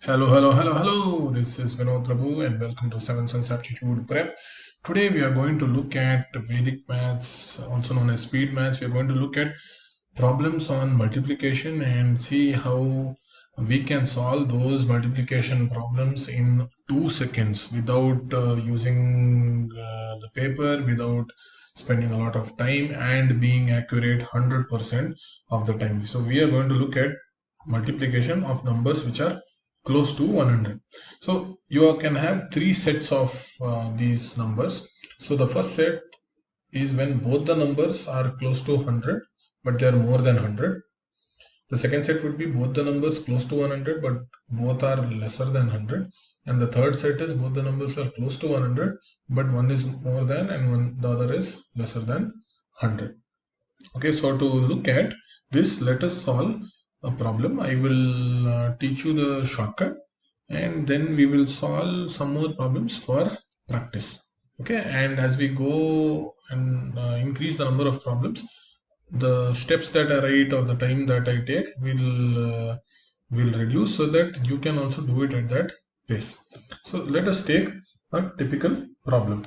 Hello. This is Vinod Prabhu and welcome to Seven Sense Aptitude Prep. Today we are going to look at Vedic maths, also known as speed maths. We are going to look at problems on multiplication and see how we can solve those multiplication problems in 2 seconds without using the paper, without spending a lot of time and being accurate 100% of the time. So we are going to look at multiplication of numbers which are close to 100. So you can have three sets of these numbers. So the first set is when both the numbers are close to 100 but they are more than 100. The second set would be both the numbers close to 100 but both are lesser than 100. And the third set is both the numbers are close to 100 but one is more than and the other is lesser than 100. Okay, so to look at this, let us solve a problem. I will teach you the shortcut and then we will solve some more problems for practice. Okay, and as we go and increase the number of problems, the steps that I write or the time that I take will reduce so that you can also do it at that pace. So let us take a typical problem.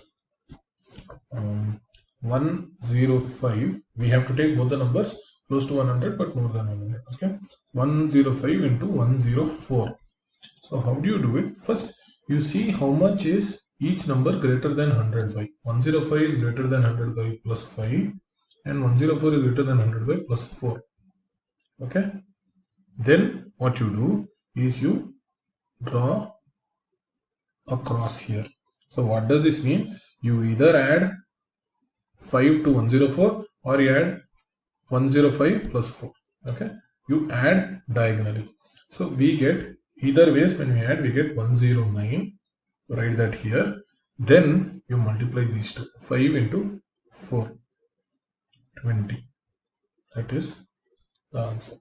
105, we have to take both the numbers close to 100 but more than 100. Okay, 105 into 104. So how do you do it? First you see how much is each number greater than 100 by. 105 is greater than 100 by plus 5 and 104 is greater than 100 by plus 4. Okay, then what you do is you draw a cross here. So what does this mean? You either add 5 to 104 or you add 105 plus 4. Okay, you add diagonally. So we get either ways. When we add, we get 109. Write that here. Then you multiply these two. 5 into 4, 20. That is the answer.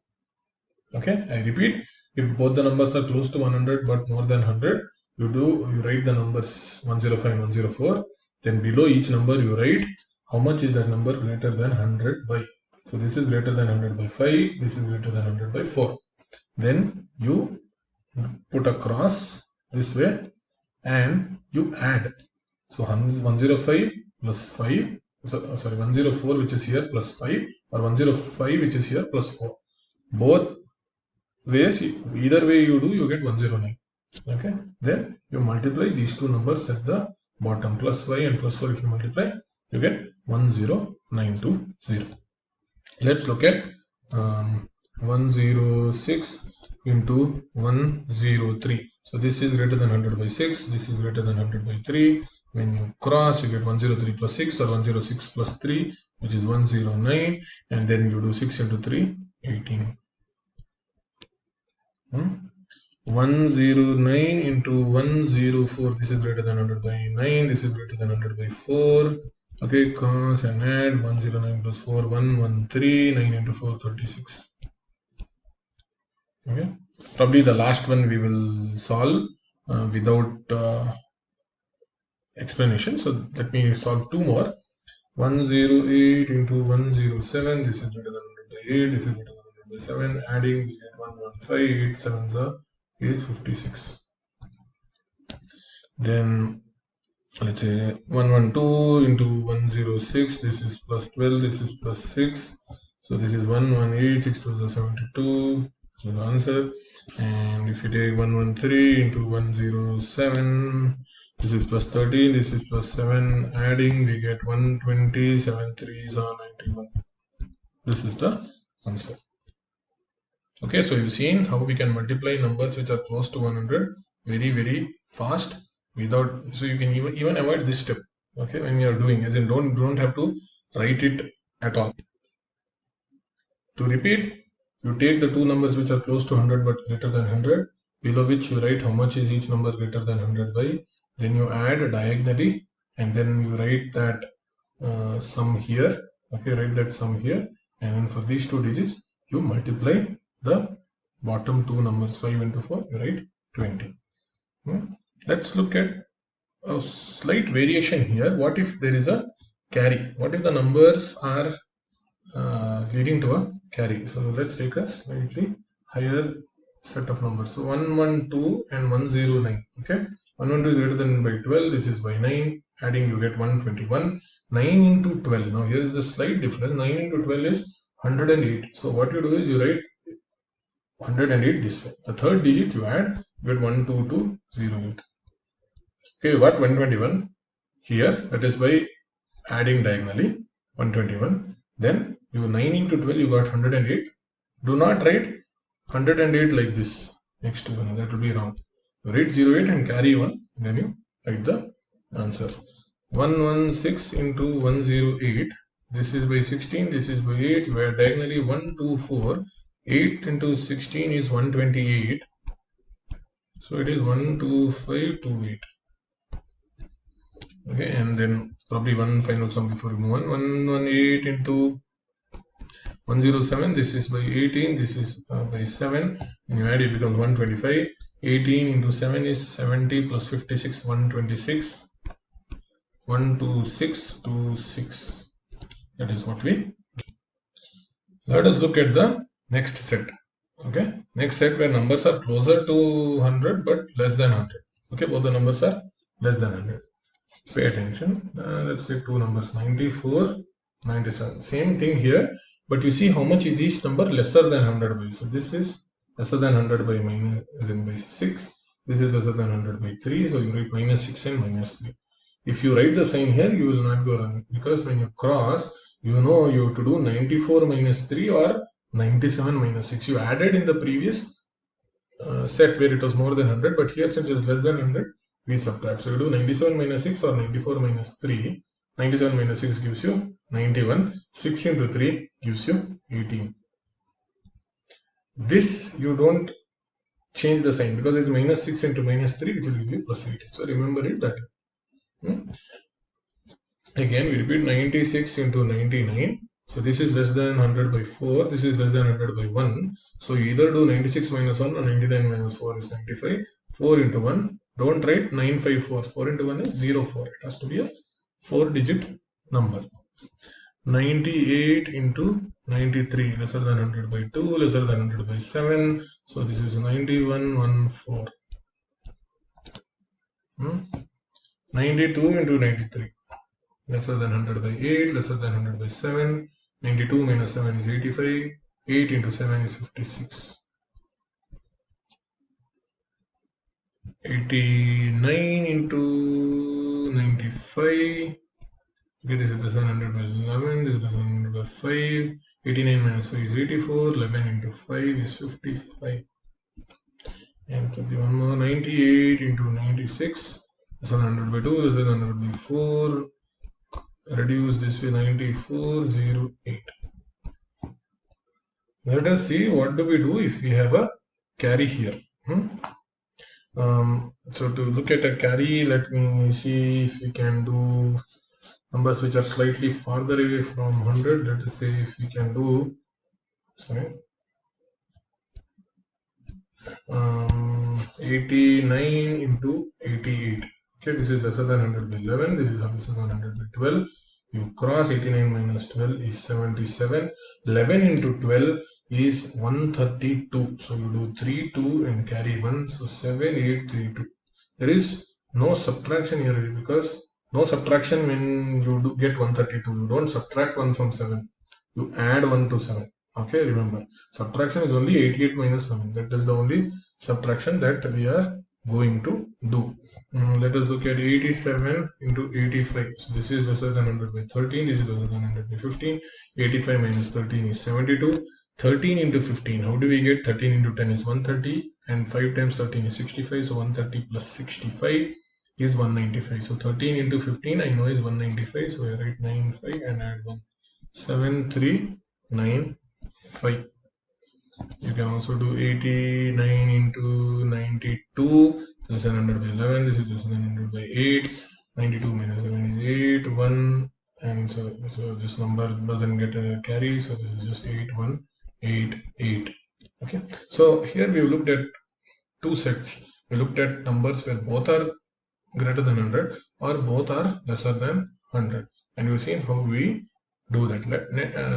Okay, I repeat. If both the numbers are close to 100 but more than 100, you write the numbers 105 and 104. Then below each number you write how much is that number greater than 100 by. So this is greater than 100 by 5, this is greater than 100 by 4. Then you put a cross this way and you add. So 105 plus 5, sorry 104 which is here plus 5 or 105 which is here plus 4. Both ways, either way you do, you get 109. Okay, then you multiply these two numbers at the bottom, plus 5 and plus 4. If you multiply, you get 10920. Let's look at 106 into 103. So this is greater than 100 by 6, this is greater than 100 by 3. When you cross, you get 103 plus 6 or 106 plus 3, which is 109, and then you do 6 into 3, 18. 109 into 104, this is greater than 100 by 9, this is greater than 100 by 4. Okay, cross and add 109 plus 4, 113, 9 into 4, 36. Okay, probably the last one we will solve without explanation. So let me solve two more. 108 into 107, this is greater than 100 by 8, this is greater than 100 by 7. Adding, we get 115, 8 7s is 56. Then let's say 112 into 106, this is plus 12, this is plus 6. So this is 118, 6 to the 72. So the answer. And if you take 113 into 107, this is plus 13, this is plus 7. Adding, we get 120, 7 3s are 91. This is the answer. Okay, so you've seen how we can multiply numbers which are close to 100 very fast without, so you can even avoid this step. Okay, when you are doing, as in don't have to write it at all. To repeat, you take the two numbers which are close to 100 but greater than 100, below which you write how much is each number greater than 100 by, then you add diagonally and then you write that sum here. Okay, write that sum here, and for these two digits you multiply the bottom two numbers. 5 into 4, you write 20. Let's look at a slight variation here. What if there is a carry? What if the numbers are leading to a carry? So let's take a slightly higher set of numbers. So 112 and 109. Okay, 112 is greater than by 12. This is by 9. Adding, you get 121. 9 into 12. Now here is the slight difference. 9 into 12 is 108. So what you do is you write 108 this way. The third digit you add, you get 12208. Okay, you got 121 here. That is by adding diagonally 121. Then you 9 into 12, you got 108. Do not write 108 like this next to one, that will be wrong. You write 08 and carry 1, then you write the answer. 116 into 108, this is by 16, this is by 8, where diagonally 124, 8 into 16 is 128, so it is 12528. Okay, and then probably one final sum before you move on. 118 into 107, this is by 18, this is by 7, and you add it becomes 125. 18 into 7 is 70 plus 56, 126. 12626. That is what we. Let us look at the next set. Okay, next set where numbers are closer to 100 but less than 100. Okay, both the numbers are less than 100. Pay attention. Let's take two numbers, 94, 97. Same thing here, but you see how much is each number lesser than 100 by. So this is lesser than 100 by minus as in by 6. This is lesser than 100 by 3. So you write minus 6 and minus 3. If you write the sign here, you will not go wrong, because when you cross, you know you have to do 94 minus 3 or 97 minus 6. You added in the previous set where it was more than 100, but here since it is less than 100, we subtract. So you do 97 minus 6 or 94 minus 3. 97 minus 6 gives you 91. 6 into 3 gives you 18. This you don't change the sign because it's minus 6 into minus 3, which will give you plus 18. So remember it that. Again, we repeat 96 into 99. So this is less than 100 by 4. This is less than 100 by 1. So you either do 96 minus 1 or 99 minus 4 is 95. 4 into 1. Don't write 954. 4 into 1 is 04. It has to be a 4-digit number. 98 into 93, lesser than 100 by 2, lesser than 100 by 7. So this is 9114. 92 into 93. Lesser than 100 by 8, lesser than 100 by 7. 92 minus 7 is 85. 8 into 7 is 56. 89 into 95. Okay, this is less than 100 by 11. This is less than 100 by 5. 89 minus 5 is 84. 11 into 5 is 55. And to be one more, 98 into 96. Less than 100 by 2, less than 100 by 4. Reduce this way, 9408. Let us see what do we do if we have a carry here. So to look at a carry, let me see if we can do numbers which are slightly farther away from 100. Let us say if we can do, 89 into 88. Okay, this is lesser than 100 by 11. This is lesser than 100 by 12. You cross 89 minus 12 is 77. 11 into 12 is 132. So you do 3, 2 and carry 1. So 7, 8, 3, 2. There is no subtraction here because no subtraction when you do get 132. You don't subtract 1 from 7. You add 1 to 7. Okay, remember, subtraction is only 88 minus 7. That is the only subtraction that we are going to do. Let us look at 87 into 85. So this is lesser than 100 by 13. This is lesser than 100 by 15. 85 minus 13 is 72. 13 into 15. How do we get 13 into 10 is 130 and 5 times 13 is 65. So 130 plus 65 is 195. So 13 into 15 I know is 195. So I write 95 and add 1. 7395. You can also do 89 into 92, less than 100 by 11. This is less than 100 by 8. 92 minus 7 is 8, 1, and so this number doesn't get a carry, so this is just 8188. Okay, so here we have looked at two sets. We looked at numbers where both are greater than 100 or both are lesser than 100, and we've seen how we do that.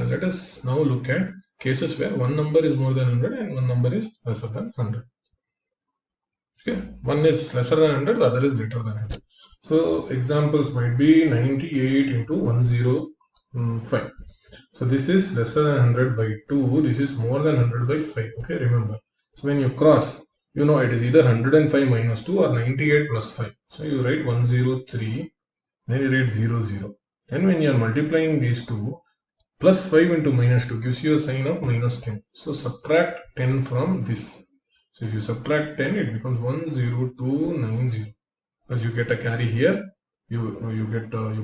Let us now look at cases where one number is more than 100 and one number is lesser than 100. Okay, one is lesser than 100, the other is greater than 100. So examples might be 98 into 105. So this is lesser than 100 by 2, this is more than 100 by 5. Okay, remember. So when you cross, you know it is either 105 minus 2 or 98 plus 5. So you write 103, then you write 00. Then when you are multiplying these two, plus 5 into minus 2 gives you a sign of minus 10. So subtract 10 from this. So if you subtract 10, it becomes 10290. Because you get a carry here, you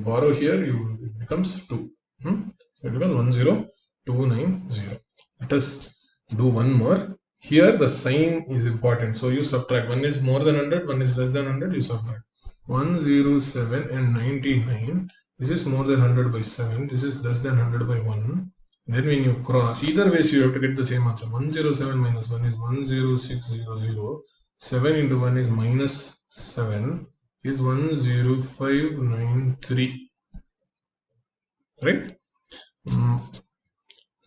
borrow here, it becomes 2. So it becomes 10290. Let us do one more. Here the sign is important. So you subtract. One is more than 100, one is less than 100, you subtract. 107 and 99. This is more than 100 by 7. This is less than 100 by 1. Then when you cross, either ways you have to get the same answer. 107 minus 1 is 10600. 7 into 1 is minus 7 is 10593. Right?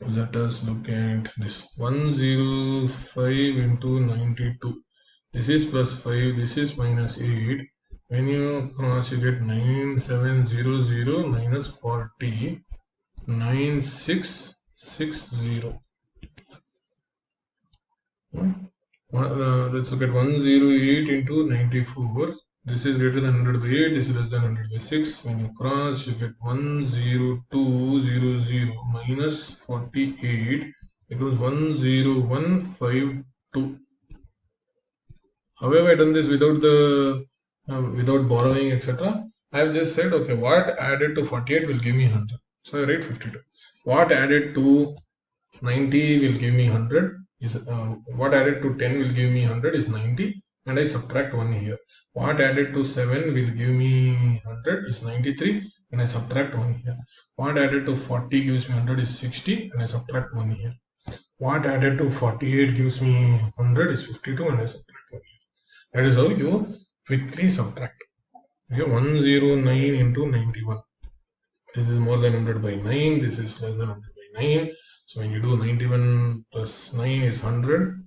Let us look at this. 105 into 92. This is plus 5. This is minus 8. When you cross, you get 9700 minus 40. 9660. Let's look at 108 into 94. This is greater than 100 by 8. This is less than 100 by 6. When you cross, you get 10200 minus 48 equals 10152. How have I done this without the without borrowing, etc.? I have just said, okay, what added to 48 will give me 100. So I write 52. What added to 90 will give me 100 is what added to 10 will give me 100 is 90, and I subtract 1 here. What added to 7 will give me 100 is 93, and I subtract 1 here. What added to 40 gives me 100 is 60, and I subtract 1 here. What added to 48 gives me 100 is 52, and I subtract 1 here. That is how you quickly subtract. Okay, 109 into 91. This is more than 100 by 9. This is less than 100 by 9. So when you do 91 plus 9 is 100.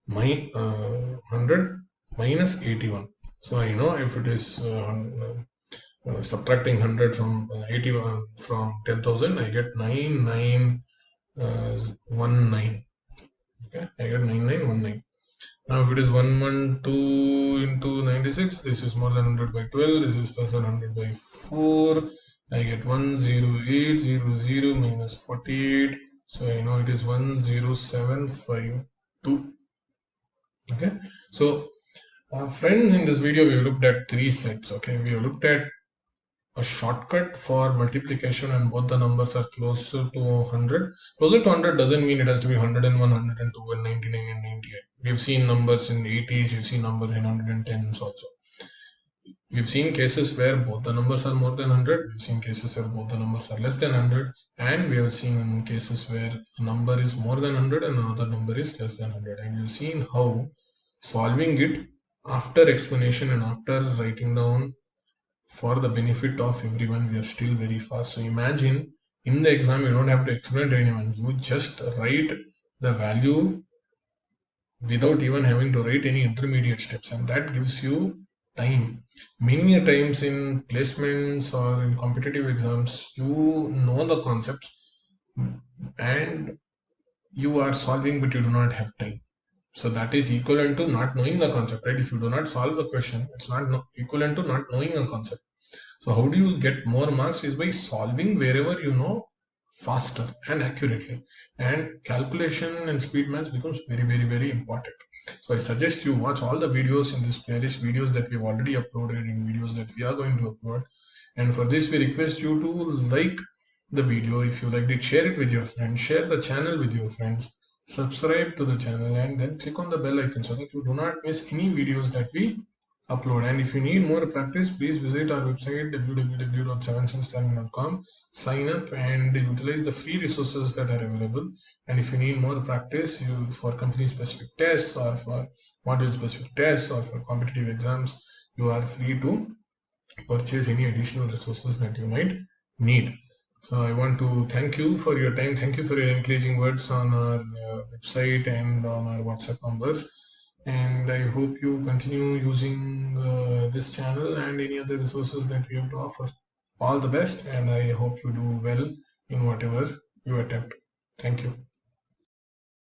100 minus 81. So I know if it is subtracting 100 from 81 from 10,000, I get 9919. Okay, I get 9919. Now if it is 112 into 96, this is more than 100 by 12, this is less than 100 by 4. I get 10800 minus 48. So I know it is 10752. Okay, so friends, in this video we looked at 3 sets. Okay, we looked at a shortcut for multiplication and both the numbers are closer to 100. Closer to 100 doesn't mean it has to be 101, 102, and 99 and 98. We've seen numbers in 80s, we've seen numbers in 110s also. We've seen cases where both the numbers are more than 100, we've seen cases where both the numbers are less than 100, and we have seen cases where a number is more than 100 and another number is less than 100. And we've seen how solving it after explanation and after writing down for the benefit of everyone, we are still very fast. So imagine in the exam, you don't have to explain to anyone. You just write the value without even having to write any intermediate steps, and that gives you time. Many a times in placements or in competitive exams, you know the concepts and you are solving, but you do not have time. So that is equivalent to not knowing the concept, right? If you do not solve the question, it's not equivalent to not knowing a concept. So how do you get more marks is by solving wherever you know faster and accurately. And calculation and speed maths becomes very, very, very important. So I suggest you watch all the videos in this playlist, videos that we've already uploaded and videos that we are going to upload. And for this, we request you to like the video. If you liked it, share it with your friends, share the channel with your friends, subscribe to the channel, and then click on the bell icon so that you do not miss any videos that we upload. And if you need more practice, please visit our website www.7censlearning.com, sign up and utilize the free resources that are available. And if you need more practice for company specific tests or for module specific tests or for competitive exams, you are free to purchase any additional resources that you might need. So I want to thank you for your time. Thank you for your encouraging words on our website and on our WhatsApp numbers. And I hope you continue using this channel and any other resources that we have to offer. All the best, and I hope you do well in whatever you attempt. Thank you.